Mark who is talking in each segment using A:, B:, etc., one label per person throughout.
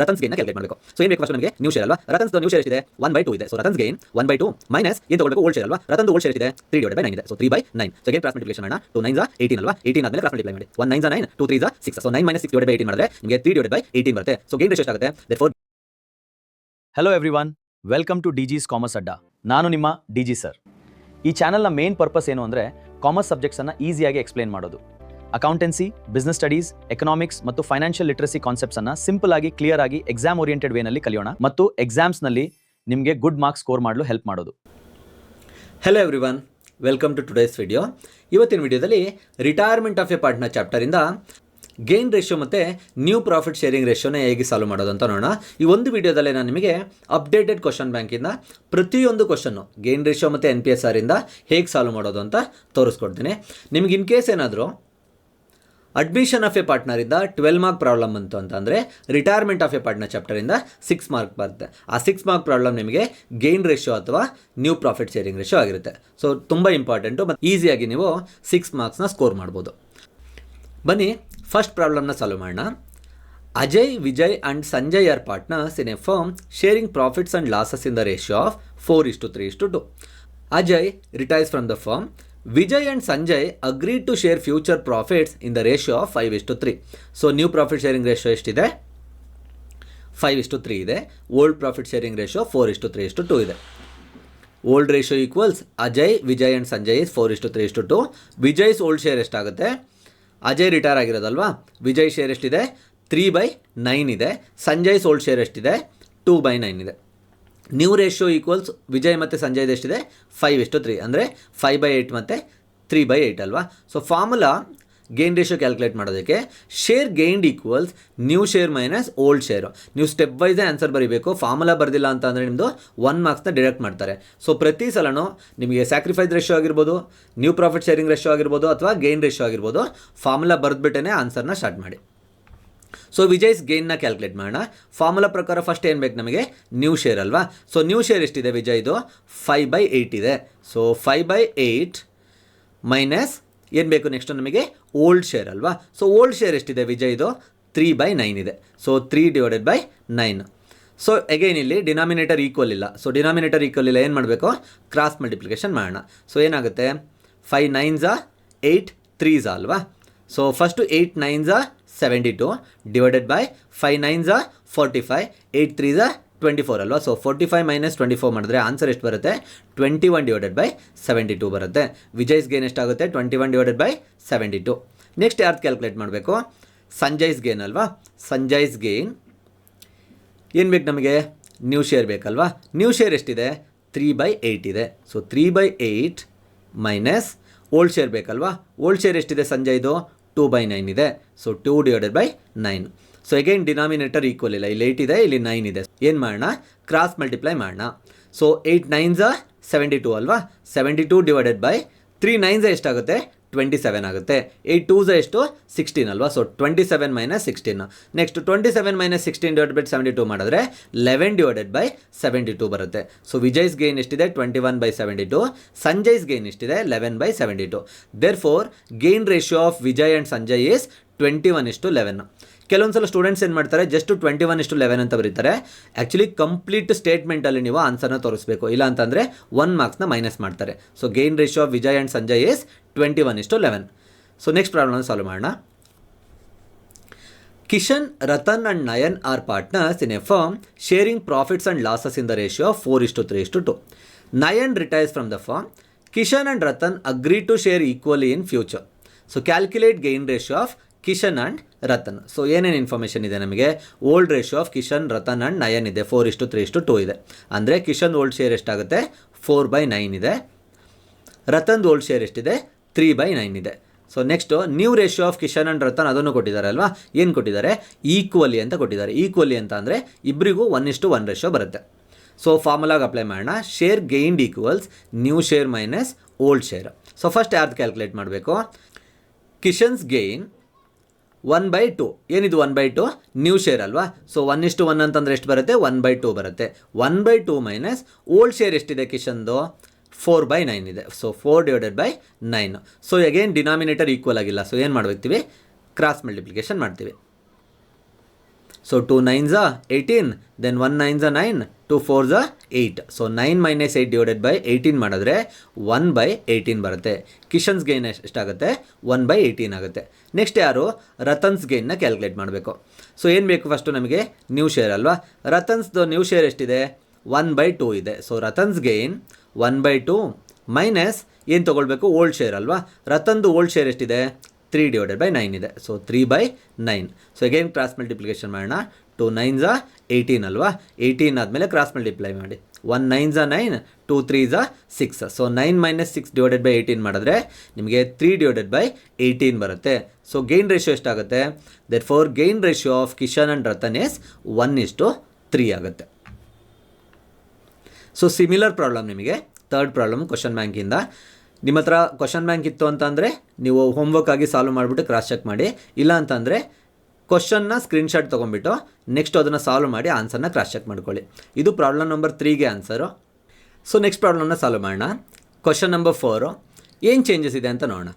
A: ರತನ್ಸ್ gain calculate ಮಾಡಬೇಕು. So ಏನು ಬೇಕು ಫಸ್ಟ್ ನಮಗೆ ನ್ಯೂ ಶೇರ್ ಅಲ್ವಾ. ರತನ್ಸ್ ನ್ಯೂ ಶೇರ್ ಎಷ್ಟಿದೆ 1/2 ಇದೆ. ಸೊ ರತನ್ಸ್ ಗೇನ್ 1/2 ಮೈನಸ್ ಏನು ತಗೊಳ್ಬೇಕು ಓಲ್ಡ್ ಶೇರ್ ಅಲ್ವಾ. ರತನ್ದು ಓಲ್ಡ್ ಶೇರ್ ಎಷ್ಟಿದೆ 3/9 ಇದೆ. So 3/9. So again cross multiplication ಮಾಡೋಣ. 2 9s 18 ಅಲ್ವಾ. 18 ಆದ್ಮೇಲೆ ಕ್ರಾಸ್ ಮಲ್ಟಿಪ್ಲೈ ಮಾಡಿ. 1 9s 9 2 3s 6. ಸೊ 9 - 6/18 ಮಾಡಿದ್ರೆ ನಿಮಗೆ 3/18 ಬರುತ್ತೆ. ಸೊ ಗೇನ್ ರೇಷಿಯೋ ಎಷ್ಟಾಗುತ್ತೆ therefore.
B: Hello everyone, welcome to ಡಿಜಿಸ್ ಕಾಮರ್ಸ್ ಅಡ್ಡಾ. ನಾನು ನಿಮ್ಮ ಡಿಜಿ ಸರ್. ಈ ಚಾನಲ್ನ ಮೇನ್ ಪರ್ಪಸ್ ಏನು ಅಂದರೆ ಕಾಮರ್ಸ್ ಸಬ್ಜೆಕ್ಟ್ಸನ್ನು ಈಸಿಯಾಗಿ ಎಕ್ಸ್ಪ್ಲೇನ್ ಮಾಡೋದು. ಅಕೌಂಟೆನ್ಸಿ, ಬಿಸ್ನೆಸ್ ಸ್ಟಡೀಸ್, ಎಕನಾಮಿಕ್ಸ್ ಮತ್ತು ಫೈನಾನ್ಷಿಯಲ್ ಲಿಟ್ರಸಿ ಕಾನ್ಸೆಪ್ಟ್ಸನ್ನು ಸಿಂಪಲ್ ಆಗಿ ಕ್ಲಿಯರ್ ಆಗಿ ಎಕ್ಸಾಮ್ ಓರಿಯೆಂಟೆಡ್ ವೇನಲ್ಲಿ ಕಲಿಯೋಣ ಮತ್ತು ಎಕ್ಸಾಮ್ಸ್ನಲ್ಲಿ ನಿಮಗೆ ಗುಡ್ ಮಾರ್ಕ್ಸ್ ಸ್ಕೋರ್ ಮಾಡಲು ಹೆಲ್ಪ್ ಮಾಡೋದು.
A: Hello everyone, welcome to today's video. ಇವತ್ತಿನ ವಿಡಿಯೋದಲ್ಲಿ ರಿಟೈರ್ಮೆಂಟ್ ಆಫ್ ಎ ಪಾರ್ಟ್ನರ್ ಚಾಪ್ಟರಿಂದ ಗೇನ್ ರೇಷಿಯೋ ಮತ್ತು ನ್ಯೂ ಪ್ರಾಫಿಟ್ ಶೇರಿಂಗ್ ರೇಷಿಯೋನ ಹೇಗೆ ಸಾಲ್ವ್ ಮಾಡೋದು ಅಂತ ನೋಡೋಣ. ಈ ಒಂದು ವಿಡಿಯೋದಲ್ಲಿ ನಾನು ನಿಮಗೆ ಅಪ್ಡೇಟೆಡ್ ಕ್ವಶನ್ ಬ್ಯಾಂಕಿಂದ ಪ್ರತಿಯೊಂದು ಕ್ವಶನ್ನು ಗೇನ್ ರೇಷಿಯೋ ಮತ್ತು NPSR ಇಂದ ಹೇಗೆ ಸಾಲ್ವ್ ಮಾಡೋದು ಅಂತ ತೋರಿಸ್ಕೊಡ್ತೀನಿ. ನಿಮ್ಗೆ ಇನ್ ಕೇಸ್ ಏನಾದರೂ ಅಡ್ಮಿಷನ್ ಆಫ್ ಎ ಪಾರ್ಟ್ನರಿಂದ 12 ಮಾರ್ಕ್ ಪ್ರಾಬ್ಲಮ್ ಬಂತು ಅಂತಂದರೆ ರಿಟೈರ್ಮೆಂಟ್ ಆಫ್ ಎ ಪಾರ್ಟ್ನರ್ ಚಾಪ್ಟರಿಂದ 6 ಮಾರ್ಕ್ ಬರುತ್ತೆ. ಆ 6 ಮಾರ್ಕ್ ಪ್ರಾಬ್ಲಮ್ ನಿಮಗೆ ಗೇನ್ ರೇಷಿಯೋ ಅಥವಾ ನ್ಯೂ ಪ್ರಾಫಿಟ್ ಶೇರಿಂಗ್ ರೇಷಿಯೋ ಆಗಿರುತ್ತೆ. ಸೊ ತುಂಬ ಇಂಪಾರ್ಟೆಂಟು ಮತ್ತು ಈಸಿಯಾಗಿ ನೀವು 6 ಮಾರ್ಕ್ಸ್ನ ಸ್ಕೋರ್ ಮಾಡ್ಬೋದು. ಬನ್ನಿ ಫಸ್ಟ್ ಪ್ರಾಬ್ಲಮ್ನ ಸಾಲ್ವ್ ಮಾಡೋಣ. Ajay, Vijay and Sanjay are partners in a firm sharing profits and losses in the ratio of 4:3:2. Ajay retires from the firm. Vijay and Sanjay agreed to share future profits in the ratio of 5:3. So new profit sharing ratio ಎಷ್ಟಿದೆ 5:3 ಇದೆ. Old profit sharing ratio 4:3:2 ಇದೆ. Old ratio equals Ajay, Vijay and Sanjay is 4:3:2. Vijay's old share ಎಷ್ಟಾಗುತ್ತೆ, Ajay retire ಆಗಿರೋದಲ್ವಾ, Vijay share ಎಷ್ಟಿದೆ 3/9 ಇದೆ. ಸಂಜಯ್ಸ್ old share ಎಷ್ಟಿದೆ 2/9 ಇದೆ. New ratio equals Vijay ಮತ್ತು ಸಂಜಯ್ದು ಎಷ್ಟಿದೆ 5:3 ಅಂದರೆ 5/8 ಮತ್ತು 3/8 ಅಲ್ವಾ. So formula gain ratio calculate ಮಾಡೋದಕ್ಕೆ share gained equals new share minus old share. ನೀವು ಸ್ಟೆಪ್ ವೈಸೇ ಆನ್ಸರ್ ಬರೀಬೇಕು. ಫಾರ್ಮುಲಾ ಬರೆದಿಲ್ಲ ಅಂತ ಅಂದರೆ ನಿಮ್ಮದು 1 ಮಾರ್ಕ್ಸ್ನ ಡಿಡಕ್ಟ್ ಮಾಡ್ತಾರೆ. ಸೊ ಪ್ರತಿ ಸಲನೂ ನಿಮಗೆ ಸ್ಯಾಕ್ರಿಫೈಸ್ ರೇಷಿಯೋ ಆಗಿರ್ಬೋದು, ನ್ಯೂ ಪ್ರಾಫಿಟ್ ಶೇರಿಂಗ್ ರೇಷಿಯೋ ಆಗಿರ್ಬೋದು ಅಥವಾ ಗೇನ್ ರೇಷಿಯೋ ಆಗಿರ್ಬೋದು, ಫಾರ್ಮುಲಾ ಬರೆದ್ಬಿಟ್ಟೇ ಆನ್ಸರ್ನ ಸ್ಟಾರ್ಟ್ ಮಾಡಿ. ಸೊ ವಿಜಯ್ಸ್ ಗೇನ್ನ ಕ್ಯಾಲ್ಕುಲೇಟ್ ಮಾಡೋಣ. ಫಾರ್ಮುಲಾ ಪ್ರಕಾರ ಫಸ್ಟ್ ಏನು ಬೇಕು ನಮಗೆ ನ್ಯೂ ಶೇರ್ ಅಲ್ವಾ. ಸೊ ನ್ಯೂ ಶೇರ್ ಎಷ್ಟಿದೆ ವಿಜಯ್ದು 5/8 ಇದೆ. ಸೊ 5/8 ಮೈನಸ್ ಏನು ಬೇಕು ನೆಕ್ಸ್ಟು ನಮಗೆ ಓಲ್ಡ್ ಶೇರ್ ಅಲ್ವಾ. ಸೊ ಓಲ್ಡ್ ಶೇರ್ ಎಷ್ಟಿದೆ ವಿಜಯ್ದು 3/9 ಇದೆ. ಸೊ 3/9. ಸೊ ಅಗೈನ್ ಇಲ್ಲಿ ಡಿನಾಮಿನೇಟರ್ ಈಕ್ವಲ್ ಇಲ್ಲ. ಸೊ ಡಿನಾಮಿನೇಟರ್ ಈಕ್ವಲ್ ಇಲ್ಲ, ಏನು ಮಾಡಬೇಕು ಕ್ರಾಸ್ ಮಲ್ಟಿಪ್ಲಿಕೇಶನ್ ಮಾಡೋಣ. ಸೊ ಏನಾಗುತ್ತೆ 5 9s 8 3s ಅಲ್ವಾ. So first 8 9s 72 divided by 5 9s 45 8 3s 24 ಅಲ್ವಾ. ಸೊ 45 ಮೈನಸ್ 24 ಮಾಡಿದ್ರೆ ಆನ್ಸರ್ ಎಷ್ಟು ಬರುತ್ತೆ 21 ಡಿವೈಡೆಡ್ ಬೈ 72 ಬರುತ್ತೆ. ವಿಜಯ್ಸ್ ಗೇನ್ ಎಷ್ಟಾಗುತ್ತೆ 21 ಡಿವೈಡೆಡ್ ಬೈ 72. ನೆಕ್ಸ್ಟ್ ಯಾರ್ದು ಕ್ಯಾಲ್ಕುಲೇಟ್ ಮಾಡಬೇಕು ಸಂಜಯ್ಸ್ ಗೇನ್ ಅಲ್ವಾ. ಸಂಜಯ್ಸ್ ಗೇನ್ ಏನು ಬೇಕು ನಮಗೆ ನ್ಯೂ ಶೇರ್ ಬೇಕಲ್ವಾ. ನ್ಯೂ ಶೇರ್ ಎಷ್ಟಿದೆ 3/8 ಇದೆ. ಸೊ 3/8 ಮೈನಸ್ ಓಲ್ಡ್ ಶೇರ್ ಬೇಕಲ್ವಾ. ಓಲ್ಡ್ ಶೇರ್ ಎಷ್ಟಿದೆ ಸಂಜಯ್ದು 2/9 ಇದೆ. So 2 divided by 9. So again denominator equal ಇಲ್ಲ, ಇಲ್ಲಿ 8 ಇದೆ, ಇಲ್ಲಿ 9 ಇದೆ. ಏನು ಮಾಡೋಣ ಕ್ರಾಸ್ ಮಲ್ಟಿಪ್ಲೈ ಮಾಡೋಣ. ಸೊ 8 9s 72 ಅಲ್ವಾ. 72 ಡಿವೈಡೆಡ್ ಬೈ 3 9s ಎಷ್ಟಾಗುತ್ತೆ 27 ಆಗುತ್ತೆ. 8 2s ಎಷ್ಟು 16 ಅಲ್ವಾ. So 27 minus 16. Next 27 minus 16 divide by 72 ಮಾಡಿದ್ರೆ 11 ಡಿವೈಡೆಡ್ ಬೈ 72 ಬರುತ್ತೆ. ಸೊ ವಿಜಯ್ಸ್ ಗೇನ್ ಎಷ್ಟಿದೆ 21/72. ಸಂಜಯ್ಸ್ ಗೇನ್ ಎಷ್ಟಿದೆ 11/72. Therefore gain ratio of Vijay and Sanjay is 21:11. ಕೆಲವೊಂದು ಸಲ ಸ್ಟೂಡೆಂಟ್ಸ್ ಏನು ಮಾಡ್ತಾರೆ ಜಸ್ಟ್ 21:11 ಅಂತ ಬರೀತಾರೆ. ಆ್ಯಕ್ಚುಲಿ ಕಂಪ್ಲೀಟ್ ಸ್ಟೇಟ್ಮೆಂಟಲ್ಲಿ ನೀವು ಆನ್ಸರ್ನ ತೋರಿಸ್ಬೇಕು, ಇಲ್ಲ ಅಂತಂದರೆ 1 ಮಾರ್ಕ್ಸ್ನ ಮೈನಸ್ ಮಾಡ್ತಾರೆ. So gain ratio of Vijay and Sanjay is 21:11. So next ಪ್ರಾಬ್ಲಮ್ನ ಸಾಲ್ವ್ ಮಾಡೋಣ. Kishan, Ratan and Nayan are partners in a firm sharing profits and losses in the ratio of 4:3:2. Nayan retires from the firm. Kishan and Ratan agree to share equally in future. So calculate gain ratio of Kishan and Ratan. So ಏನೇನು information ಇದೆ ನಮಗೆ old ratio of Kishan, Ratan and Nayan ಇದೆ 4:3:2 ಇದೆ. ಅಂದರೆ Kishan old share ಎಷ್ಟಾಗುತ್ತೆ 4/9 ಇದೆ. ರತನ್ದು old share ಎಷ್ಟಿದೆ 3/9 ಇದೆ. So next new ratio of Kishan and Ratan ಅದನ್ನು ಕೊಟ್ಟಿದ್ದಾರೆ ಅಲ್ವಾ. ಏನು ಕೊಟ್ಟಿದ್ದಾರೆ ಈಕ್ವಲಿ ಅಂತ ಕೊಟ್ಟಿದ್ದಾರೆ. ಈಕ್ವಲಿ ಅಂತ ಅಂದರೆ ಇಬ್ಬರಿಗೂ 1:1 ರೇಷಿಯೋ ಬರುತ್ತೆ. ಸೊ ಫಾರ್ಮುಲಾಗೆ ಅಪ್ಲೈ ಮಾಡೋಣ. Share gained equals new share minus old share. So first ಯಾರ್ದು ಕ್ಯಾಲ್ಕುಲೇಟ್ ಮಾಡಬೇಕು ಕಿಶನ್ಸ್ ಗೇನ್ 1/2. ಏನಿದು 1/2 ನ್ಯೂ ಶೇರ್ ಅಲ್ವಾ. ಸೊ 1:1 ಅಂತಂದರೆ ಎಷ್ಟು ಬರುತ್ತೆ 1/2 ಬರುತ್ತೆ. 1/2 ಮೈನಸ್ ಓಲ್ಡ್ ಶೇರ್ ಎಷ್ಟಿದೆ ಕಿಶನ್ದು 4/9 ಇದೆ. So 4 divided by 9. So again denominator equal ಆಗಿಲ್ಲ. ಸೊ ಏನು ಮಾಡ್ಬೇಕ್ತೀವಿ ಕ್ರಾಸ್ ಮಲ್ಟಿಪ್ಲಿಕೇಶನ್ ಮಾಡ್ತೀವಿ. So 2 9s 18, then 1 9s 9, 2 4s 8. So 9 - 8 divided by 18 ಮಾಡಿದ್ರೆ 1/18 ಬರುತ್ತೆ. ಕಿಶನ್ಸ್ ಗೇನ್ ಎಷ್ಟಾಗುತ್ತೆ? 1/18 ಆಗುತ್ತೆ. ನೆಕ್ಸ್ಟ್ ಯಾರು? ರತನ್ಸ್ ಗೇನ್ನ ಕ್ಯಾಲ್ಕುಲೇಟ್ ಮಾಡಬೇಕು. ಸೊ ಏನು ಬೇಕು ಫಸ್ಟು ನಮಗೆ? ನ್ಯೂ ಶೇರ್ ಅಲ್ವಾ. ರತನ್ಸ್ದು ನ್ಯೂ ಶೇರ್ ಎಷ್ಟಿದೆ? 1/2 ಇದೆ. ಸೊ ರತನ್ಸ್ ಗೇನ್ 1/2 ಮೈನಸ್ ಏನು ತೊಗೊಳ್ಬೇಕು? ಓಲ್ಡ್ ಶೇರ್ ಅಲ್ವಾ. ರತನ್ದು ಓಲ್ಡ್ ಶೇರ್ ಎಷ್ಟಿದೆ? 3/9 ಇದೆ. So 3/9. So again cross multiplication ಮಾಡೋಣ. 2 9s 18 ಅಲ್ವಾ. 18 ಆದಮೇಲೆ ಕ್ರಾಸ್ ಮಲ್ಟಿಪ್ಲೈ ಮಾಡಿ. 1 9s 9, 2 3s 6. So 9 - 6 divided by 18 ಮಾಡಿದ್ರೆ ನಿಮಗೆ 3/18 ಬರುತ್ತೆ. ಸೊ ಗೇನ್ ರೇಷಿಯೋ ಎಷ್ಟಾಗುತ್ತೆ? There four gain ratio of Kishan and Ratan is 1:3 ಆಗುತ್ತೆ. ಸೊ ಸಿಮಿಲರ್ ಪ್ರಾಬ್ಲಮ್ ನಿಮಗೆ ಥರ್ಡ್ ಪ್ರಾಬ್ಲಮ್ ಕ್ವಶನ್ ಬ್ಯಾಂಕಿಂದ. ನಿಮ್ಮ ಹತ್ರ ಕ್ವಶನ್ ಬ್ಯಾಂಕ್ ಇತ್ತು ಅಂತಂದರೆ ನೀವು ಹೋಮ್ವರ್ಕ್ ಆಗಿ ಸಾಲ್ವ್ ಮಾಡಿಬಿಟ್ಟು ಕ್ರಾಸ್ ಚೆಕ್ ಮಾಡಿ. ಇಲ್ಲ ಅಂತಂದರೆ ಕ್ವಶನ್ನ ಸ್ಕ್ರೀನ್ಶಾಟ್ ತೊಗೊಂಡ್ಬಿಟ್ಟು ನೆಕ್ಸ್ಟ್ ಅದನ್ನು ಸಾಲ್ವ್ ಮಾಡಿ ಆನ್ಸರ್ನ ಕ್ರಾಸ್ ಚೆಕ್ ಮಾಡ್ಕೊಳ್ಳಿ. ಇದು ಪ್ರಾಬ್ಲಮ್ ನಂಬರ್ 3ಗೆ ಆನ್ಸರು. ಸೊ ನೆಕ್ಸ್ಟ್ ಪ್ರಾಬ್ಲಮ್ನ ಸಾಲ್ವ್ ಮಾಡೋಣ. ಕ್ವಶನ್ ನಂಬರ್ 4 ಏನು ಚೇಂಜಸ್ ಇದೆ ಅಂತ ನೋಡೋಣ.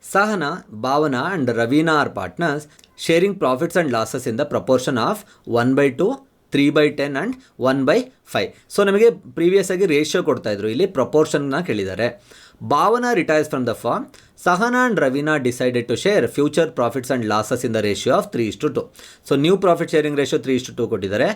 A: Sahana, Bhavana and Raveena are partners sharing profits and losses in the proportion of 1/2, 3/10 and 1/5. So ನಮಗೆ ಪ್ರೀವಿಯಸ್ ಆಗಿ ರೇಷಿಯೋ ಕೊಡ್ತಾಯಿದ್ರು, ಇಲ್ಲಿ ಪ್ರಪೋರ್ಷನ್ನ ಕೇಳಿದ್ದಾರೆ. Bhavana retires from the firm. Sahana and Raveena decided to share future profits and losses in the ratio of 3:2. So new profit sharing ratio 3:2 ಕೊಟ್ಟಿದ್ದಾರೆ.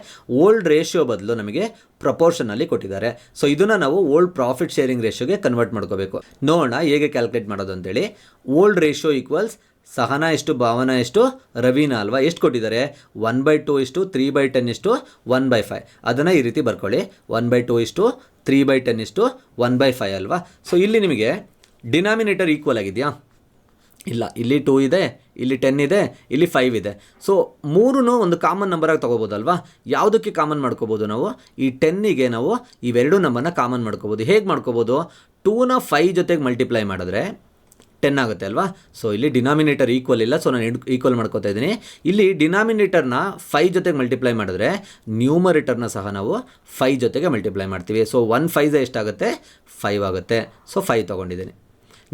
A: Old ratio ಬದಲು ನಮಗೆ ಪ್ರಪೋರ್ಷನಲ್ಲಿ ಕೊಟ್ಟಿದ್ದಾರೆ. ಸೊ ಇದನ್ನು ನಾವು ಓಲ್ಡ್ ಪ್ರಾಫಿಟ್ ಶೇರಿಂಗ್ ರೇಷಿಯೋಗೆ ಕನ್ವರ್ಟ್ ಮಾಡ್ಕೋಬೇಕು. ನೋಡೋಣ ಹೇಗೆ ಕ್ಯಾಲ್ಕುಲೇಟ್ ಮಾಡೋದು ಅಂತೇಳಿ. ಓಲ್ಡ್ ರೇಷಿಯೋ ಈಕ್ವಲ್ಸ್ ಸಹನಾ ಎಷ್ಟು, ಭಾವನಾ ಎಷ್ಟು, ರವೀನಾ ಅಲ್ವಾ. ಎಷ್ಟು ಕೊಟ್ಟಿದ್ದಾರೆ? 1/2 3/10 1/5. ಅದನ್ನು ಈ ರೀತಿ ಬರ್ಕೊಳ್ಳಿ. 1/2 3/10 1/5 ಅಲ್ವಾ. ಸೊ ಇಲ್ಲಿ ನಿಮಗೆ ಡಿನಾಮಿನೇಟರ್ ಈಕ್ವಲ್ ಆಗಿದೆಯಾ? ಇಲ್ಲ, ಇಲ್ಲಿ 2 ಇದೆ, ಇಲ್ಲಿ 10 ಇದೆ, ಇಲ್ಲಿ 5 ಇದೆ. ಸೊ ಮೂರೂ ಒಂದು ಕಾಮನ್ ನಂಬರಾಗಿ ತೊಗೋಬೋದಲ್ವಾ. ಯಾವುದಕ್ಕೆ ಕಾಮನ್ ಮಾಡ್ಕೋಬೋದು ನಾವು? ಈ 10ಗೆ ನಾವು ಇವೆರಡು ನಂಬರ್ನ ಕಾಮನ್ ಮಾಡ್ಕೋಬೋದು. ಹೇಗೆ ಮಾಡ್ಕೋಬೋದು? 2ನ 5 ಜೊತೆಗೆ ಮಲ್ಟಿಪ್ಲೈ ಮಾಡಿದ್ರೆ 10 ಆಗುತ್ತೆ ಅಲ್ವಾ. ಸೊ ಇಲ್ಲಿ ಡಿನಾಮಿನೇಟರ್ ಈಕ್ವಲ್ ಇಲ್ಲ, ಸೊ ನಾನು ಈಕ್ವಲ್ ಮಾಡ್ಕೋತಾ ಇದ್ದೀನಿ. ಇಲ್ಲಿ ಡಿನಾಮಿನೇಟರ್ನ 5 ಜೊತೆಗೆ ಮಲ್ಟಿಪ್ಲೈ ಮಾಡಿದ್ರೆ ನ್ಯೂಮರೇಟರ್ನ ಸಹ ನಾವು 5 ಜೊತೆಗೆ ಮಲ್ಟಿಪ್ಲೈ ಮಾಡ್ತೀವಿ. ಸೊ 1 5 ಎಷ್ಟಾಗುತ್ತೆ? 5 ಆಗುತ್ತೆ. ಸೊ 5 ತೊಗೊಂಡಿದ್ದೀನಿ.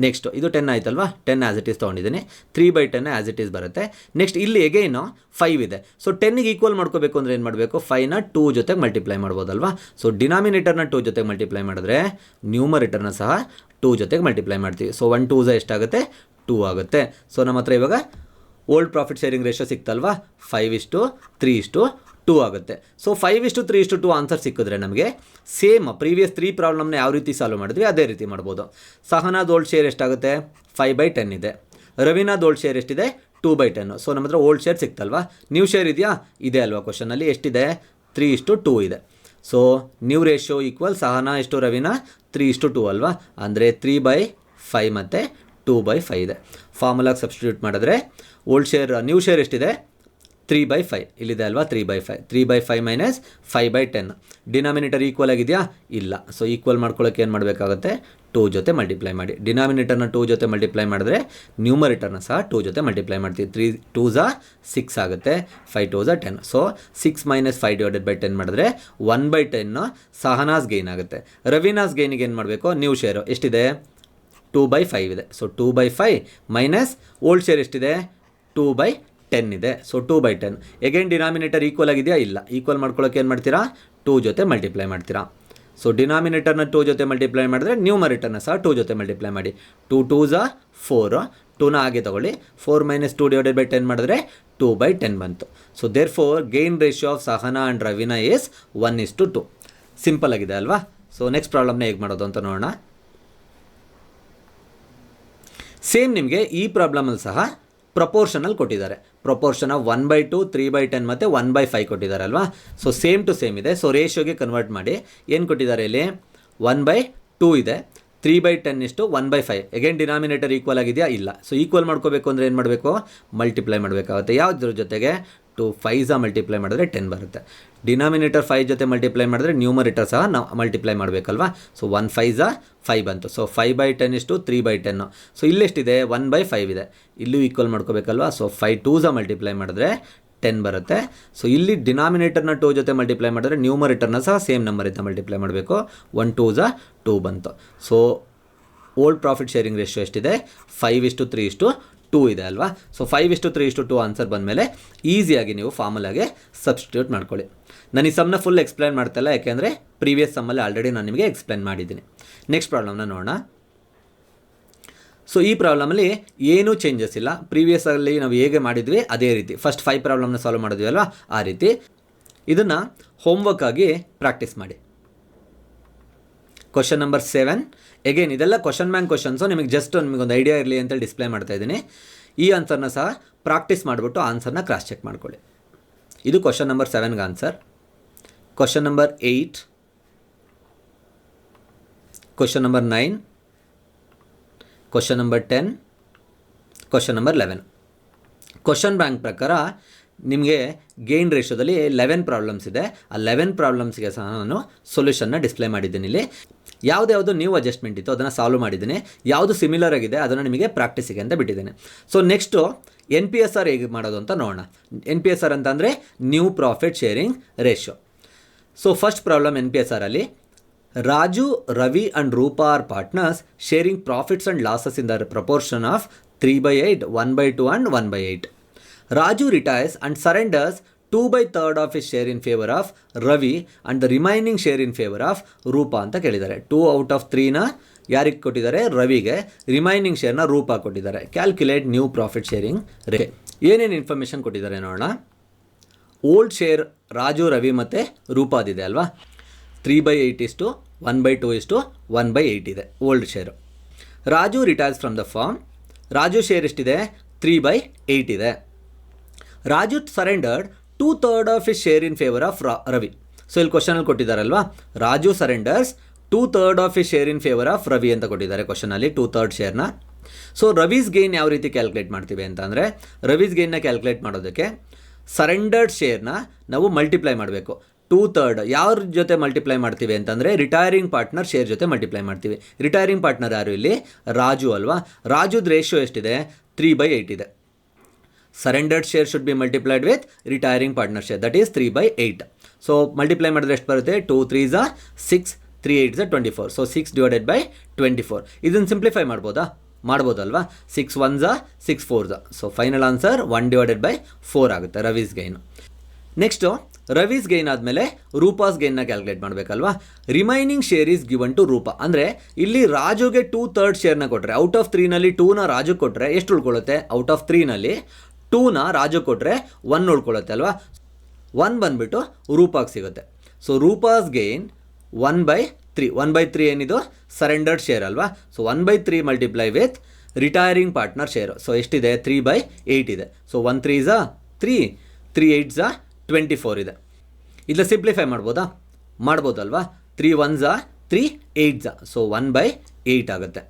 A: ನೆಕ್ಸ್ಟು ಇದು 10 ಆಯ್ತಲ್ವಾ. 10 ಆ್ಯಸ್ ಇಟ್ ಈಸ್ ತೊಗೊಂಡಿದ್ದೀನಿ. 3/10 ಆ್ಯಸ್ ಇಟ್ ಈಸ್ ಬರುತ್ತೆ. ನೆಕ್ಸ್ಟ್ ಇಲ್ಲಿ ಎಗೈನು 5 ಇದೆ. ಸೊ 10ಗೆ ಈಕ್ವಲ್ ಮಾಡ್ಕೋಬೇಕು ಅಂದರೆ ಏನು ಮಾಡಬೇಕು? 5ನ 2 ಜೊತೆಗೆ ಮಲ್ಟಿಪ್ಲೈ ಮಾಡ್ಬೋದಲ್ವಾ. ಸೊ ಡಿನಾಮಿನೇಟರ್ನ 2 ಜೊತೆಗೆ ಮಲ್ಟಿಪ್ಲೈ ಮಾಡಿದ್ರೆ ನ್ಯೂಮರೇಟರ್ನ ಸಹ 2 ಜೊತೆಗೆ ಮಲ್ಟಿಪ್ಲೈ ಮಾಡ್ತೀವಿ. ಸೊ 1 2s ಎಷ್ಟಾಗುತ್ತೆ? 2 ಆಗುತ್ತೆ. ಸೊ ನಮ್ಮ ಹತ್ರ ಇವಾಗ ಓಲ್ಡ್ ಪ್ರಾಫಿಟ್ ಶೇರಿಂಗ್ ರೇಷಿಯೋ ಸಿಕ್ತಲ್ವಾ. 5:3:2 ಆಗುತ್ತೆ. ಸೊ 5:3:2 ಆನ್ಸರ್ ಸಿಕ್ಕಿದ್ರೆ ನಮಗೆ ಸೇಮ್ ಪ್ರೀವಿಯಸ್ 3 ಪ್ರಾಬ್ಲಮ್ನ ಯಾವ ರೀತಿ ಸಾಲ್ವ್ ಮಾಡಿದ್ವಿ ಅದೇ ರೀತಿ ಮಾಡ್ಬೋದು. ಸಹನಾದ ಓಲ್ಡ್ ಶೇರ್ ಎಷ್ಟಾಗುತ್ತೆ? 5/10 ಇದೆ. ರವೀನಾದ ಓಲ್ಡ್ ಶೇರ್ ಎಷ್ಟಿದೆ? 2/10. ಸೊ ನಮ್ಮ ಹತ್ರ ಓಲ್ಡ್ ಶೇರ್ ಸಿಕ್ತಲ್ವಾ. ನ್ಯೂ ಶೇರ್ ಇದೆಯಾ? ಇದೆ ಅಲ್ವಾ. ಕ್ವಶನಲ್ಲಿ ಎಷ್ಟಿದೆ? 3:2 ಇದೆ. So new ratio equal Sahana ಎಷ್ಟು, ರವೀನಾ 3:2 ಅಲ್ವಾ. ಅಂದರೆ 3/5 ಮತ್ತು 2/5 ಇದೆ. ಫಾರ್ಮುಲಾಗೆ ಸಬ್ಸ್ಟಿಟ್ಯೂಟ್ ಮಾಡಿದ್ರೆ ಓಲ್ಡ್ ಶೇರ್ ನ್ಯೂ ಶೇರ್ ಎಷ್ಟಿದೆ? 3/5 ಇಲ್ಲಿದೆ ಅಲ್ವಾ. 3/5 3/5 ಮೈನಸ್ 5/10. ಡಿನಾಮಿನೇಟರ್ ಈಕ್ವಲ್ ಆಗಿದೆಯಾ? ಇಲ್ಲ. ಸೊ ಈಕ್ವಲ್ ಮಾಡ್ಕೊಳ್ಳೋಕೆ ಏನು ಮಾಡಬೇಕಾಗುತ್ತೆ? 2 ಜೊತೆ ಮಲ್ಟಿಪ್ಲೈ ಮಾಡಿ. ಡಿನಾಮಿನೇಟರ್ನ 2 ಜೊತೆ ಮಲ್ಟಿಪ್ಲೈ ಮಾಡಿದ್ರೆ ನ್ಯೂಮರೇಟರ್ನ ಸಹ 2 ಜೊತೆ ಮಲ್ಟಿಪ್ಲೈ ಮಾಡ್ತೀವಿ. 3 2s 6 ಆಗುತ್ತೆ. 5 2s 10. ಸೊ 6 - 5/10 ಮಾಡಿದ್ರೆ 1/10 ಸಹನಾಸ್ ಗೇನ್ ಆಗುತ್ತೆ. ರವೀನಾಸ್ ಗೇನಿಗೆ ಏನು ಮಾಡಬೇಕು? ನ್ಯೂ ಶೇರು ಎಷ್ಟಿದೆ? 2/5 ಇದೆ. ಸೊ 2/5 ಮೈನಸ್ ಓಲ್ಡ್ ಶೇರ್ ಎಷ್ಟಿದೆ? 2/10 ಇದೆ. ಸೊ 2/10. ಎಗೇನ್ ಡಿನಾಮಿನೇಟರ್ ಈಕ್ವಲ್ ಆಗಿದೆಯಾ? ಇಲ್ಲ. ಈಕ್ವಲ್ ಮಾಡ್ಕೊಳ್ಳೋಕೆ ಏನು ಮಾಡ್ತೀರಾ? 2 ಜೊತೆ ಮಲ್ಟಿಪ್ಲೈ ಮಾಡ್ತೀರಾ. ಸೊ ಡಿನಾಮಿನೇಟರ್ನ 2 ಜೊತೆ ಮಲ್ಟಿಪ್ಲೈ ಮಾಡಿದ್ರೆ ನ್ಯೂಮರೇಟರ್ನ ಸಹ 2 ಜೊತೆ ಮಲ್ಟಿಪ್ಲೈ ಮಾಡಿ. 2 2s 4. 2ನ ಹಾಗೆ ತಗೊಳ್ಳಿ. 4 - 2/10 ಮಾಡಿದ್ರೆ 2/10 ಬಂತು. So therefore gain ratio of Sahana and Raveena is 1:2. Simple ಆಗಿದೆ ಅಲ್ವಾ. ಸೊ ನೆಕ್ಸ್ಟ್ ಪ್ರಾಬ್ಲಮ್ನ ಹೇಗೆ ಮಾಡೋದು ಅಂತ ನೋಡೋಣ. ಸೇಮ್ ನಿಮಗೆ ಈ ಪ್ರಾಬ್ಲಮಲ್ಲಿ ಸಹ ಪ್ರಪೋರ್ಷನಲ್ಲಿ ಕೊಟ್ಟಿದ್ದಾರೆ. ಪ್ರಪೋರ್ಷನ್ ಆಫ್ 1/2 3/10 ಮತ್ತು 1/5 ಕೊಟ್ಟಿದ್ದಾರೆ ಅಲ್ವಾ. ಸೊ ಸೇಮ್ ಟು ಸೇಮ್ ಇದೆ. ಸೊ ರೇಷಿಯೋಗೆ ಕನ್ವರ್ಟ್ ಮಾಡಿ ಏನು ಕೊಟ್ಟಿದ್ದಾರೆ ಇಲ್ಲಿ? 1/2 ಇದೆ. 3/10 1/5. ಎಗೇನ್ ಡಿನಾಮಿನೇಟರ್ ಈಕ್ವಲ್ ಆಗಿದೆಯಾ? ಇಲ್ಲ. ಸೊ ಈಕ್ವಲ್ ಮಾಡ್ಕೋಬೇಕು ಅಂದರೆ ಏನು ಮಾಡಬೇಕು? ಮಲ್ಟಿಪ್ಲೈ ಮಾಡಬೇಕಾಗುತ್ತೆ. ಯಾವುದ್ರ ಜೊತೆಗೆ? 2 5s ಮಲ್ಟಿಪ್ಲೈ ಮಾಡಿದ್ರೆ 10 ಬರುತ್ತೆ. ಡಿನಾಮಿನೇಟರ್ 5 ಜೊತೆ ಮಲ್ಟಿಪ್ಲೈ ಮಾಡಿದ್ರೆ ನ್ಯೂಮರೇಟರ್ ಸಹ ನಾವು ಮಲ್ಟಿಪ್ಲೈ ಮಾಡಬೇಕಲ್ವಾ. ಸೊ 1 5s 5 ಬಂತು. ಸೊ 5/10 3/10. ಸೊ ಇಲ್ಲೆಷ್ಟಿದೆ? 1/5 ಇದೆ. ಇಲ್ಲೂ ಈಕ್ವಲ್ ಮಾಡ್ಕೋಬೇಕಲ್ವಾ. ಸೊ 5 2s ಮಲ್ಟಿಪ್ಲೈ ಮಾಡಿದ್ರೆ 10 ಬರುತ್ತೆ. ಸೊ ಇಲ್ಲಿ ಡಿನಾಮಿನೇಟರ್ನ 2 ಜೊತೆ ಮಲ್ಟಿಪ್ಲೈ ಮಾಡಿದ್ರೆ ನ್ಯೂಮರೇಟರ್ನ ಸಹ ಸೇಮ್ ನಂಬರಿಂದ ಮಲ್ಟಿಪ್ಲೈ ಮಾಡಬೇಕು. 1 2s 2 ಬಂತು. So old profit sharing ratio ಎಷ್ಟಿದೆ? 5:3:2 2 ಇದೆ ಅಲ್ವಾ. ಸೊ 5:3:2 ಆನ್ಸರ್ ಬಂದಮೇಲೆ ಈಸಿಯಾಗಿ ನೀವು ಫಾರ್ಮುಲಾಗೆ ಸಬ್ಸ್ಟಿಟ್ಯೂಟ್ ಮಾಡ್ಕೊಳ್ಳಿ. ನಾನು ಈ ಸಮ್ನ ಫುಲ್ ಎಕ್ಸ್ಪ್ಲೈನ್ ಮಾಡ್ತಾಯಿಲ್ಲ, ಯಾಕೆಂದರೆ ಪ್ರೀವಿಯಸ್ ಸಮ್ಮಲ್ಲಿ ಆಲ್ರೆಡಿ ನಾನು ನಿಮಗೆ ಎಕ್ಸ್ಪ್ಲೈನ್ ಮಾಡಿದ್ದೀನಿ. ನೆಕ್ಸ್ಟ್ ಪ್ರಾಬ್ಲಮ್ನ ನೋಡೋಣ. ಸೊ ಈ ಪ್ರಾಬ್ಲಮಲ್ಲಿ ಏನೂ ಚೇಂಜಸ್ ಇಲ್ಲ, ಪ್ರೀವಿಯಸ್ಸಲ್ಲಿ ನಾವು ಹೇಗೆ ಮಾಡಿದ್ವಿ ಅದೇ ರೀತಿ. ಫಸ್ಟ್ 5 ಪ್ರಾಬ್ಲಮ್ನ ಸಾಲ್ವ್ ಮಾಡಿದ್ವಿ ಅಲ್ವಾ, ಆ ರೀತಿ ಇದನ್ನು ಹೋಮ್ವರ್ಕ್ ಆಗಿ ಪ್ರಾಕ್ಟೀಸ್ ಮಾಡಿ. ಕ್ವಶನ್ ನಂಬರ್ 7 ಎಗೇನ್ ಇದೆಲ್ಲ ಕ್ವಶನ್ ಬ್ಯಾಂಕ್ ಕ್ವಶನ್ಸು, ನಿಮಗೆ ಜಸ್ಟ್ ನಿಮಗೊಂದು ಐಡಿಯಾ ಇರಲಿ ಅಂತ ಡಿಸ್ಪ್ಲೇ ಮಾಡ್ತಾ ಇದ್ದೀನಿ. ಈ ಆನ್ಸರ್ನ ಸಹ ಪ್ರಾಕ್ಟೀಸ್ ಮಾಡಿಬಿಟ್ಟು ಆನ್ಸರ್ನ ಕ್ರಾಸ್ ಚೆಕ್ ಮಾಡ್ಕೊಳ್ಳಿ. ಇದು ಕ್ವಶನ್ ನಂಬರ್ 7ಗೆ answer. Question number 8, question number 9, question number 10, question number 11. Question bank ಪ್ರಕಾರ ನಿಮಗೆ ಗೇನ್ ರೇಷೋದಲ್ಲಿ 11 ಪ್ರಾಬ್ಲಮ್ಸ್ ಇದೆ. ಆ 11 ಪ್ರಾಬ್ಲಮ್ಸ್ಗೆ ಸಹ ನಾನು ಸೊಲ್ಯೂಷನ್ನ ಡಿಸ್ಪ್ಲೇ ಮಾಡಿದ್ದೀನಿ. ಇಲ್ಲಿ ಯಾವುದ್ಯಾವುದು ನ್ಯೂ ಅಡ್ಜಸ್ಟ್ಮೆಂಟ್ ಇತ್ತು ಅದನ್ನು ಸಾಲ್ವ್ ಮಾಡಿದ್ದೀನಿ, ಯಾವುದು ಸಿಮಿಲರ್ ಆಗಿದೆ ಅದನ್ನು ನಿಮಗೆ ಪ್ರಾಕ್ಟೀಸಿಗೆ ಅಂತ ಬಿಟ್ಟಿದ್ದೇನೆ. ಸೊ ನೆಕ್ಸ್ಟು NPSR ಹೇಗೆ ಮಾಡೋದು ಅಂತ ನೋಡೋಣ. NPSR ಅಂತಂದರೆ new profit sharing ratio. So first problem NPSRಲ್ಲಿ Raju, Ravi and Roopa are partners sharing profits and losses in the proportion of 3/8, 1/2 and 1/8. Raju retires and surrenders 2/3 of his share in favor of Ravi and the remaining share in favor of Rupa ಅಂತ ಕೇಳಿದ್ದಾರೆ. 2 out of 3ನ ಯಾರಿಗೆ ಕೊಟ್ಟಿದ್ದಾರೆ? ರವಿಗೆ. Remaining ಶೇರ್ನ Roopa ಕೊಟ್ಟಿದ್ದಾರೆ. Calculate new profit sharing ರೇ. ಏನೇನು information ಕೊಟ್ಟಿದ್ದಾರೆ ನೋಡೋಣ. Old share Raju, Ravi ಮತ್ತು ರೂಪಾದಿದೆ ಅಲ್ವಾ. 3/8 1/2 1/8 ಇದೆ old share. Raju retires from the firm. Raju share ಎಷ್ಟಿದೆ? 3/8 ಇದೆ. Raju surrendered 2/3 of his share in favour of Ravi. So ಇಲ್ಲಿ ಕ್ವಶನಲ್ಲಿ ಕೊಟ್ಟಿದ್ದಾರಲ್ವಾ, Raju surrenders 2/3 of his share in favour of Ravi ಅಂತ ಕೊಟ್ಟಿದ್ದಾರೆ ಕ್ವಶನಲ್ಲಿ, 2/3 ಶೇರ್ನ. ಸೊ ರವೀಸ್ ಗೇನ್ ಯಾವ ರೀತಿ ಕ್ಯಾಲ್ಕುಲೇಟ್ ಮಾಡ್ತೀವಿ ಅಂತಂದರೆ, ರವೀಸ್ ಗೇನ್ನ ಕ್ಯಾಲ್ಕುಲೇಟ್ ಮಾಡೋದಕ್ಕೆ ಸರೆಂಡರ್ಡ್ ಶೇರ್ನ ನಾವು ಮಲ್ಟಿಪ್ಲೈ ಮಾಡಬೇಕು. 2/3 ಯಾರ ಜೊತೆ ಮಲ್ಟಿಪ್ಲೈ ಮಾಡ್ತೀವಿ ಅಂತಂದರೆ ರಿಟೈರಿಂಗ್ ಪಾರ್ಟ್ನರ್ ಶೇರ್ ಜೊತೆ ಮಲ್ಟಿಪ್ಲೈ ಮಾಡ್ತೀವಿ. ರಿಟೈರಿಂಗ್ ಪಾರ್ಟ್ನರ್ ಯಾರು ಇಲ್ಲಿ? ರಾಜು ಅಲ್ವಾ. ರಾಜುದ ರೇಷಿಯೋ ಎಷ್ಟಿದೆ? 3/8 ಇದೆ. Surrendered share should be multiplied with retiring partner share, that is 3/8. So multiply ಮಾಡಿದ್ರೆ ಎಷ್ಟು ಬರುತ್ತೆ? 2 3s 6, 3 8s 24. ಸೊ 6/24. ಇದನ್ನು ಸಿಂಪ್ಲಿಫೈ ಮಾಡ್ಬೋದಲ್ವಾ. 6 1s 6 4s. So final answer 1/4 ಆಗುತ್ತೆ Ravi's gain. Next Ravi's gain ಆದಮೇಲೆ ರೂಪಾಸ್ ಗೈನ್ನ ಕ್ಯಾಲ್ಕುಲೇಟ್ ಮಾಡಬೇಕಲ್ವಾ. Remaining share is given to Roopa. ಅಂದರೆ ಇಲ್ಲಿ ರಾಜುಗೆ 2/3 ಶೇರ್ನ ಕೊಟ್ಟರೆ, ಔಟ್ ಆಫ್ 3ನಲ್ಲಿ 2ನ ರಾಜು ಕೊಟ್ಟರೆ ಎಷ್ಟು ಉಳ್ಕೊಳ್ಳುತ್ತೆ? ಔಟ್ ಆಫ್ 3ನಲ್ಲಿ 2ನ ರಾಜು ಕೊಟ್ಟರೆ 1 ಉಳ್ಕೊಳ್ಳುತ್ತೆ ಅಲ್ವಾ. 1 ಬಂದುಬಿಟ್ಟು ರೂಪಾಗೆ ಸಿಗುತ್ತೆ. So Roopa's gain 1/3. 1/3 ಏನಿದು? ಸರೆಂಡರ್ಡ್ ಶೇರ್ ಅಲ್ವಾ. So 1/3 multiply with retiring partner share. So ಎಷ್ಟಿದೆ? 3/8 ಇದೆ. ಸೊ 1 3s 3, 3 8s 24 ಇದೆ. ಇದನ್ನ ಸಿಂಪ್ಲಿಫೈ ಮಾಡ್ಬೋದಲ್ವಾ. 3 1s 3 8s. ಸೊ 1/8 ಆಗುತ್ತೆ.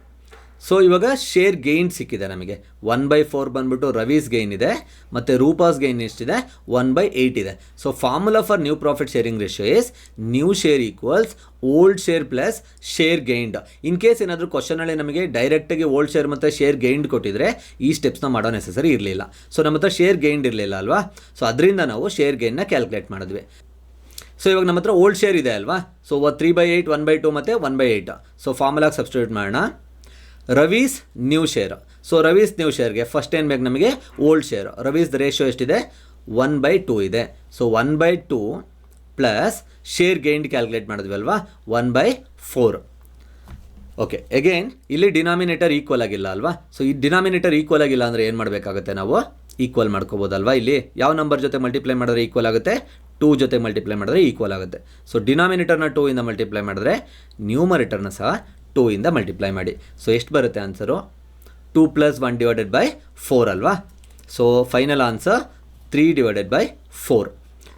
A: ಸೊ ಇವಾಗ ಶೇರ್ ಗೈನ್ ಸಿಕ್ಕಿದೆ ನಮಗೆ. 1/4 ಬಂದುಬಿಟ್ಟು ರವೀಸ್ ಗೈನ್ ಇದೆ, ಮತ್ತು ರೂಪಾಸ್ ಗೈನ್ ಎಷ್ಟಿದೆ? 1/8 ಇದೆ. So formula for new profit sharing ratio is new share equals old share plus share gained. In case ಏನಾದರೂ ಕ್ವಶನಲ್ಲಿ ನಮಗೆ ಡೈರೆಕ್ಟಾಗಿ ಓಲ್ಡ್ ಶೇರ್ ಮತ್ತು ಶೇರ್ ಗೈನ್ಡ್ ಕೊಟ್ಟಿದ್ರೆ ಈ ಸ್ಟೆಪ್ಸ್ನ ಮಾಡೋ ನೆಸಸರಿ ಇರಲಿಲ್ಲ. ಸೊ ನಮ್ಮ ಹತ್ರ ಶೇರ್ ಗೈನ್ಡ್ ಇರಲಿಲ್ಲ ಅಲ್ವಾ. ಸೊ ಅದರಿಂದ ನಾವು ಶೇರ್ ಗೈನ್ನ ಕ್ಯಾಲ್ಕುಲೇಟ್ ಮಾಡಿದ್ವಿ. ಸೊ ಇವಾಗ ನಮ್ಮ ಹತ್ರ ಓಲ್ಡ್ ಶೇರ್ ಇದೆ ಅಲ್ವಾ. ಸೊ 3/8, 1/2 ಮತ್ತು 1/8. ಸೊ ಫಾರ್ಮುಲಾಗೆ ಸಬ್ಸ್ಟಿಟ್ಯೂಟ್ ಮಾಡೋಣ. Ravi's new share. So Ravi's new ಶೇರ್ಗೆ ಫಸ್ಟ್ ಏನು ಬೇಕು ನಮಗೆ? Old share. ರವೀಸ್ ರೇಷಿಯೋ ಎಷ್ಟಿದೆ? 1/2 ಇದೆ. So 1/2 plus share gained calculate ಮಾಡಿದ್ವಿ ಅಲ್ವಾ, 1/4. ಓಕೆ, ಅಗೇನ್ ಇಲ್ಲಿ ಡಿನಾಮಿನೇಟರ್ ಈಕ್ವಲ್ ಆಗಿಲ್ಲ ಅಲ್ವಾ. ಸೊ ಈ ಡಿನಾಮಿನೇಟರ್ ಈಕ್ವಲ್ ಆಗಿಲ್ಲ ಅಂದರೆ ಏನು ಮಾಡಬೇಕಾಗುತ್ತೆ? ನಾವು ಈಕ್ವಲ್ ಮಾಡ್ಕೋಬೋದಲ್ವಾ. ಇಲ್ಲಿ ಯಾವ ನಂಬರ್ ಜೊತೆ ಮಲ್ಟಿಪ್ಲೈ ಮಾಡಿದ್ರೆ ಈಕ್ವಲ್ ಆಗುತ್ತೆ? 2 ಜೊತೆ ಮಲ್ಟಿಪ್ಲೈ ಮಾಡಿದ್ರೆ ಈಕ್ವಲ್ ಆಗುತ್ತೆ. ಸೊ ಡಿನಾಮಿನೇಟರ್ನ 2 ಇಂದ ಮಲ್ಟಿಪ್ಲೈ ಮಾಡಿದ್ರೆ ನ್ಯೂಮರೇಟರ್ನ ಸಹ 2 ಇಂದ ಮಲ್ಟಿಪ್ಲೈ ಮಾಡಿ. ಸೊ ಎಷ್ಟು ಬರುತ್ತೆ ಆನ್ಸರು? 2 + 1/4 ಅಲ್ವಾ. So final answer 3/4.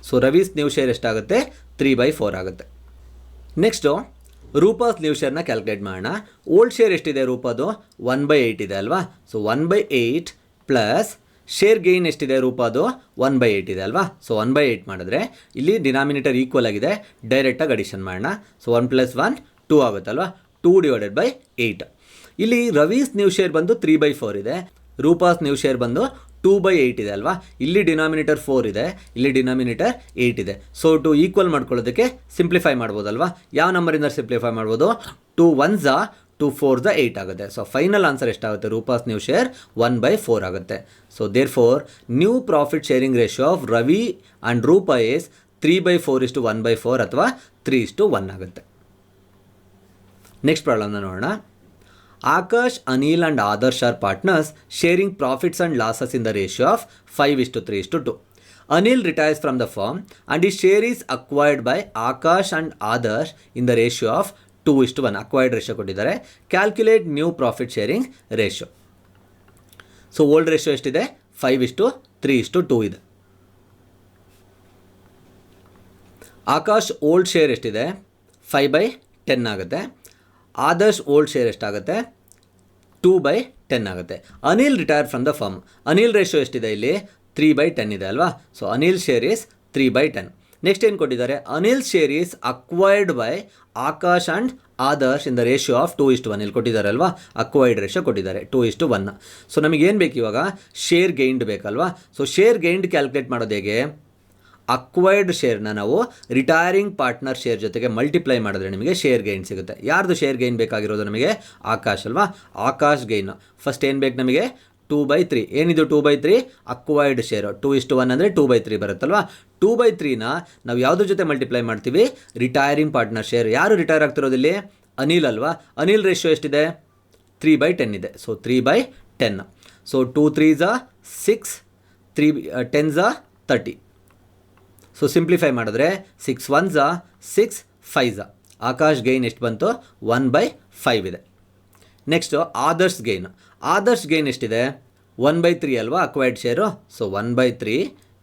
A: So Ravi's new share ಎಷ್ಟಾಗುತ್ತೆ? 3/4 ಆಗುತ್ತೆ. ನೆಕ್ಸ್ಟು ರೂಪಾಸ್ ನ್ಯೂ ಶೇರ್ನ ಕ್ಯಾಲ್ಕುಲೇಟ್ ಮಾಡೋಣ. ಓಲ್ಡ್ ಶೇರ್ ಎಷ್ಟಿದೆ ರೂಪಾದು? 1/8 ಇದೆ ಅಲ್ವಾ. ಸೊ 1/8 ಪ್ಲಸ್ ಶೇರ್ ಗೈನ್ ಎಷ್ಟಿದೆ ರೂಪಾದು? 1/8 ಇದೆ ಅಲ್ವಾ. ಸೊ 1/8 ಮಾಡಿದ್ರೆ ಇಲ್ಲಿ ಡಿನಾಮಿನೇಟರ್ ಈಕ್ವಲ್ ಆಗಿದೆ, ಡೈರೆಕ್ಟಾಗಿ ಅಡಿಷನ್ ಮಾಡೋಣ. ಸೊ 1 + 1 2 ಆಗುತ್ತಲ್ವಾ. 2/8. ಇಲ್ಲಿ ರವೀಸ್ ನ್ಯೂ ಶೇರ್ ಬಂದು 3/4 ಇದೆ, ರೂಪಾಸ್ ನ್ಯೂ ಶೇರ್ ಬಂದು 2/8 ಇದೆ ಅಲ್ವಾ. ಇಲ್ಲಿ ಡಿನಾಮಿನೇಟರ್ 4 ಇದೆ, ಇಲ್ಲಿ ಡಿನಾಮಿನೇಟರ್ 8 ಇದೆ. ಸೊ 2 ಈಕ್ವಲ್ ಮಾಡ್ಕೊಳ್ಳೋದಕ್ಕೆ ಸಿಂಪ್ಲಿಫೈ ಮಾಡ್ಬೋದಲ್ವಾ. ಯಾವ ನಂಬರಿಂದ ಸಿಂಪ್ಲಿಫೈ ಮಾಡ್ಬೋದು? 2 1s 2 4 8 ಆಗುತ್ತೆ. ಸೊ ಫೈನಲ್ ಆನ್ಸರ್ ಎಷ್ಟಾಗುತ್ತೆ? ರೂಪಾಸ್ ನ್ಯೂ ಶೇರ್ 1/4 ಆಗುತ್ತೆ. So therefore new profit sharing ratio of Ravi and Roopa is 3/4:1/4 ಅಥವಾ 3:1 ಆಗುತ್ತೆ. ನೆಕ್ಸ್ಟ್ ಪ್ರಾಬ್ಲಮ್ನ ನೋಡೋಣ. Akash, Anil and Adarsh are partners sharing profits and losses in the ratio of 5:3:2. Anil retires from the firm and his share is acquired by Akash and Adarsh in the ratio of 2:1. Acquired ratio ಕೊಟ್ಟಿದ್ದಾರೆ. Calculate new profit sharing ratio. So old ratio ಎಷ್ಟಿದೆ? 5:3:2 ಇದೆ. Akash old share ಎಷ್ಟಿದೆ? 5/10 ಆಗುತ್ತೆ. Adarsh old share ಎಷ್ಟಾಗುತ್ತೆ? 2/10 ಆಗುತ್ತೆ. Anil retire from the firm. Anil ratio ಎಷ್ಟಿದೆ ಇಲ್ಲಿ? 3/10 ಇದೆ ಅಲ್ವಾ? So Anil share is 3/10. Next ಏನು ಕೊಟ್ಟಿದ್ದಾರೆ? Anil share is acquired by Akash and Adarsh in the ratio of 2:1. ಇಲ್ಲಿ ಕೊಟ್ಟಿದ್ದಾರೆ ಅಲ್ವಾ? ಅಕ್ವೈರ್ಡ್ ರೇಷಿಯೋ ಕೊಟ್ಟಿದ್ದಾರೆ 2:1. ಸೊ ನಮಗೇನು ಬೇಕು ಇವಾಗ? ಶೇರ್ ಗೈನ್ಡ್ ಬೇಕಲ್ವಾ? ಸೊ ಶೇರ್ ಗೈನ್ಡ್ ಕ್ಯಾಲ್ಕುಲೇಟ್ ಮಾಡೋದು ಹೇಗೆ? ಅಕ್ವೈರ್ಡ್ ಶೇರ್ನ ನಾವು ರಿಟೈರಿಂಗ್ ಪಾರ್ಟ್ನರ್ ಶೇರ್ ಜೊತೆಗೆ ಮಲ್ಟಿಪ್ಲೈ ಮಾಡಿದ್ರೆ ನಿಮಗೆ ಶೇರ್ ಗೈನ್ ಸಿಗುತ್ತೆ. ಯಾರ್ದು ಶೇರ್ ಗೈನ್ ಬೇಕಾಗಿರೋದು ನಮಗೆ? ಆಕಾಶ್ ಅಲ್ವಾ? ಆಕಾಶ್ ಗೈನ್. ಫಸ್ಟ್ ಏನು ಬೇಕು ನಮಗೆ? 2/3. ಏನಿದು 2/3? Acquired share. 2:1 ಅಂದರೆ 2/3 ಬರುತ್ತಲ್ವಾ? 2/3ನ ನಾವು ಯಾವುದ್ರ ಜೊತೆ ಮಲ್ಟಿಪ್ಲೈ ಮಾಡ್ತೀವಿ? Retiring partner share. ಯಾರು ರಿಟೈರ್ ಆಗ್ತಿರೋದಿಲ್ಲಿ? ಅನಿಲ್ ಅಲ್ವಾ? ಅನಿಲ್ ರೇಷಿಯೋ ಎಷ್ಟಿದೆ? 3/10 ಇದೆ. So 3/10. So 2 3s 6, 3 10s 30. So simplify ಮಾಡಿದ್ರೆ 6 1s 6 5s. ಆಕಾಶ್ ಗೈನ್ ಎಷ್ಟು ಬಂತು? 1/5 ಇದೆ. Next Adarsh gain. Adarsh gain ಎಷ್ಟಿದೆ? 1/3 ಅಲ್ವಾ acquired share? So 1/3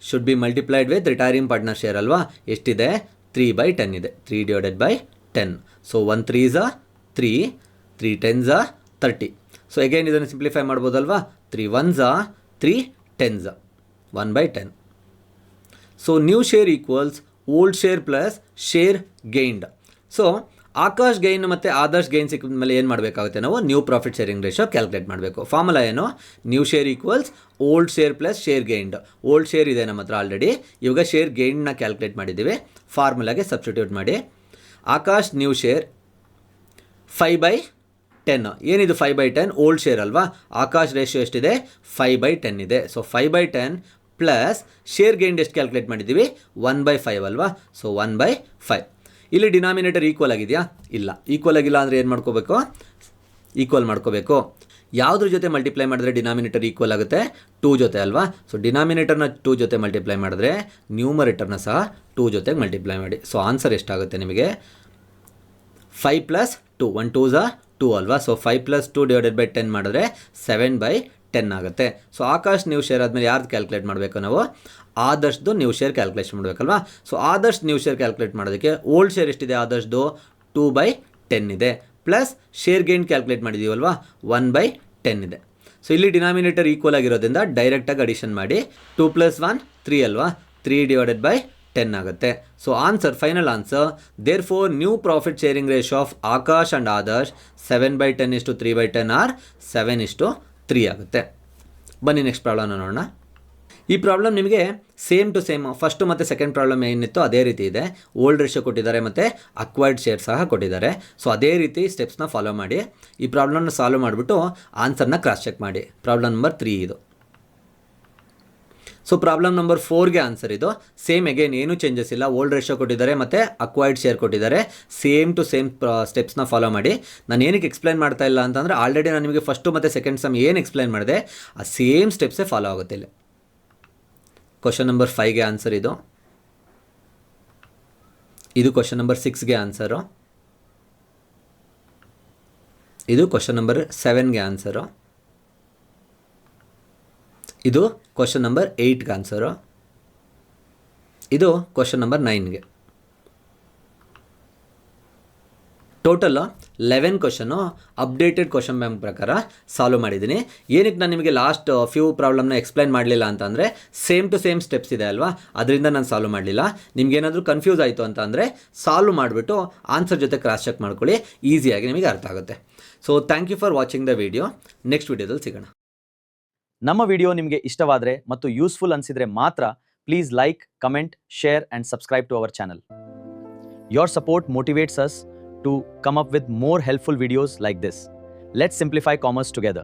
A: should be multiplied with retiring partner share ಅಲ್ವಾ? ಎಷ್ಟಿದೆ? 3/10 ಇದೆ. 3/10. So 1 3s 3, 3 10s 30. So again ಇದನ್ನು ಸಿಂಪ್ಲಿಫೈ ಮಾಡ್ಬೋದಲ್ವಾ? 3 1s 3 10s 1/10. So new share equals old share plus share gained. So Akash gain ಮತ್ತು Adarsh gain ಸಿಕ್ಕಿದ ಮೇಲೆ ಏನು ಮಾಡಬೇಕಾಗುತ್ತೆ? ನಾವು new profit sharing ratio calculate ಮಾಡಬೇಕು. ಫಾರ್ಮುಲಾ ಏನು? New share equals old share plus share gained. Old share ಇದೆ ನಮ್ಮ ಹತ್ರ ಆಲ್ರೆಡಿ. ಇವಾಗ ಶೇರ್ ಗೈನ್ಡ್ನ ಕ್ಯಾಲ್ಕುಲೇಟ್ ಮಾಡಿದ್ದೀವಿ. ಫಾರ್ಮುಲಾಗೆ ಸಬ್ಸ್ಟಿಟ್ಯೂಟ್ ಮಾಡಿ. Akash new share 5/10. ಏನಿದು 5/10? ಓಲ್ಡ್ ಶೇರ್ ಅಲ್ವಾ? ಆಕಾಶ್ ರೇಷಿಯೋ ಎಷ್ಟಿದೆ? 5/10 ಇದೆ. ಸೊ 5/10 ಪ್ಲಸ್ ಶೇರ್ ಗೈನ್ಡ್ ಎಷ್ಟು ಕ್ಯಾಲ್ಕುಲೇಟ್ ಮಾಡಿದ್ದೀವಿ? 1/5 ಅಲ್ವಾ? ಸೊ 1/5. ಇಲ್ಲಿ ಡಿನಾಮಿನೇಟರ್ ಈಕ್ವಲ್ ಆಗಿದೆಯಾ? ಇಲ್ಲ. ಈಕ್ವಲ್ ಆಗಿಲ್ಲ ಅಂದರೆ ಏನು ಮಾಡ್ಕೋಬೇಕು? ಈಕ್ವಲ್ ಮಾಡ್ಕೋಬೇಕು. ಯಾವುದ್ರ ಜೊತೆ ಮಲ್ಟಿಪ್ಲೈ ಮಾಡಿದ್ರೆ ಡಿನಾಮಿನೇಟರ್ ಈಕ್ವಲ್ ಆಗುತ್ತೆ? 2 ಜೊತೆ ಅಲ್ವಾ? ಸೊ ಡಿನಾಮಿನೇಟರ್ನ 2 ಜೊತೆ ಮಲ್ಟಿಪ್ಲೈ ಮಾಡಿದ್ರೆ ನ್ಯೂಮರೇಟರ್ನ ಸಹ 2 ಜೊತೆಗೆ ಮಲ್ಟಿಪ್ಲೈ ಮಾಡಿ. ಸೊ ಆನ್ಸರ್ ಎಷ್ಟಾಗುತ್ತೆ ನಿಮಗೆ? 5 + 2. 1 2s 2 ಅಲ್ವಾ? ಸೊ 5 + 2 / 10 ಮಾಡಿದ್ರೆ 7/10 ಆಗುತ್ತೆ. ಸೊ ಆಕಾಶ್ ನ್ಯೂ ಶೇರ್ ಆದಮೇಲೆ ಯಾರ್ದು ಕ್ಯಾಲ್ಕುಲೇಟ್ ಮಾಡಬೇಕು ನಾವು? ಆದರ್ಶ್ದು ನ್ಯೂ ಶೇರ್ ಕ್ಯಾಲ್ಕುಲೇಷನ್ ಮಾಡಬೇಕಲ್ವಾ? So Adarsh new share calculate ಮಾಡೋದಕ್ಕೆ ಓಲ್ಡ್ ಶೇರ್ ಎಷ್ಟಿದೆ? ಆದರ್ಶ್ದು 2/10 ಇದೆ. ಪ್ಲಸ್ ಶೇರ್ ಗೈನ್ ಕ್ಯಾಲ್ಕುಲೇಟ್ ಮಾಡಿದ್ದೀವಲ್ವಾ? 1/10 ಇದೆ. ಸೊ ಇಲ್ಲಿ ಡಿನಾಮಿನೇಟರ್ ಈಕ್ವಲ್ ಆಗಿರೋದ್ರಿಂದ ಡೈರೆಕ್ಟಾಗಿ ಅಡಿಷನ್ ಮಾಡಿ. 2 + 1 3 ಅಲ್ವಾ? 3/10 ಆಗುತ್ತೆ. So answer, final answer, therefore new profit sharing ratio of Akash and Adarsh 7/10:3/10 or 7:3 ಆಗುತ್ತೆ. ಬನ್ನಿ ನೆಕ್ಸ್ಟ್ ಪ್ರಾಬ್ಲಮ್ನ ನೋಡೋಣ. ಈ ಪ್ರಾಬ್ಲಮ್ ನಿಮಗೆ ಸೇಮ್ ಟು ಸೇಮ್ ಫಸ್ಟ್ ಮತ್ತು ಸೆಕೆಂಡ್ ಪ್ರಾಬ್ಲಮ್ ಏನಿತ್ತು ಅದೇ ರೀತಿ ಇದೆ. ಓಲ್ಡ್ ರೇಷಿಯೋ ಕೊಟ್ಟಿದ್ದಾರೆ ಮತ್ತು ಅಕ್ವೈರ್ಡ್ ಶೇರ್ ಸಹ ಕೊಟ್ಟಿದ್ದಾರೆ. ಸೊ ಅದೇ ರೀತಿ ಸ್ಟೆಪ್ಸ್ನ ಫಾಲೋ ಮಾಡಿ ಈ ಪ್ರಾಬ್ಲಮ್ನ ಸಾಲ್ವ್ ಮಾಡಿಬಿಟ್ಟು ಆನ್ಸರ್ನ ಕ್ರಾಸ್ ಚೆಕ್ ಮಾಡಿ. ಪ್ರಾಬ್ಲಮ್ ನಂಬರ್ 3 ಇದು. ಸೊ ಪ್ರಾಬ್ಲಮ್ ನಂಬರ್ 4ಗೆ ಆನ್ಸರ್ ಇದು. ಸೇಮ್ ಅಗೇನ್ ಏನೂ ಚೇಂಜಸ್ ಇಲ್ಲ. ಓಲ್ಡ್ ರೇಷಿಯೋ ಕೊಟ್ಟಿದ್ದಾರೆ ಮತ್ತು ಅಕ್ವೈರ್ಡ್ ಶೇರ್ ಕೊಟ್ಟಿದ್ದಾರೆ. ಸೇಮ್ ಟು ಸೇಮ್ ಸ್ಟೆಪ್ಸ್ನ ಫಾಲೋ ಮಾಡಿ. ನಾನು ಏನಕ್ಕೆ ಎಕ್ಸ್ಪ್ಲೈನ್ ಮಾಡ್ತಾ ಇಲ್ಲ ಅಂತಂದರೆ ಆಲ್ರೆಡಿ ನಾನು ನಿಮಗೆ ಫಸ್ಟು ಮತ್ತು ಸೆಕೆಂಡ್ ಸಮ್ ಏನು ಎಕ್ಸ್ಪ್ಲೈನ್ ಮಾಡಿದೆ ಆ ಸೇಮ್ ಸ್ಟೆಪ್ಸೇ ಫಾಲೋ ಆಗುತ್ತೆ ಇಲ್ಲಿ. ಕ್ವಶನ್ ನಂಬರ್ 5ಗೆ ಆನ್ಸರ್ ಇದು. ಇದು ಕ್ವಶನ್ ನಂಬರ್ 6ಗೆ ಆನ್ಸರು. ಇದು ಕ್ವಶನ್ ನಂಬರ್ 7ಗೆ ಆನ್ಸರು. ಇದು ಕ್ವಶನ್ ನಂಬರ್ 8ಗೆ ಆನ್ಸರು. ಇದು ಕ್ವಶನ್ ನಂಬರ್ 9ಗೆ. Total 11 question updated question bank ಪ್ರಕಾರ ಸಾಲ್ವ್ ಮಾಡಿದ್ದೀನಿ. ಏನಕ್ಕೆ ನಾನು ನಿಮಗೆ ಲಾಸ್ಟ್ ಫ್ಯೂ ಪ್ರಾಬ್ಲಮ್ನ ಎಕ್ಸ್ಪ್ಲೈನ್ ಮಾಡಲಿಲ್ಲ ಅಂತಂದರೆ ಸೇಮ್ ಟು ಸೇಮ್ ಸ್ಟೆಪ್ಸ್ ಇದೆ ಅಲ್ವಾ, ಅದರಿಂದ ನಾನು ಸಾಲ್ವ್ ಮಾಡಲಿಲ್ಲ. ನಿಮ್ಗೇನಾದರೂ ಕನ್ಫ್ಯೂಸ್ ಆಯಿತು ಅಂತ ಅಂದರೆ ಸಾಲ್ವ್ ಮಾಡಿಬಿಟ್ಟು ಆನ್ಸರ್ ಜೊತೆ ಕ್ರಾಸ್ ಚೆಕ್ ಮಾಡ್ಕೊಳ್ಳಿ, ಈಸಿಯಾಗಿ ನಿಮಗೆ ಅರ್ಥ ಆಗುತ್ತೆ. So thank you for watching the video. Next ವಿಡಿಯೋದಲ್ಲಿ ಸಿಗೋಣ.
B: ನಮ್ಮ ವಿಡಿಯೋ ನಿಮಗೆ ಇಷ್ಟವಾದರೆ ಮತ್ತು ಯೂಸ್ಫುಲ್ ಅನಿಸಿದರೆ ಮಾತ್ರ please like, comment, share and subscribe to our channel. Your support motivates us to come up with more helpful videos like this. Let's simplify commerce together.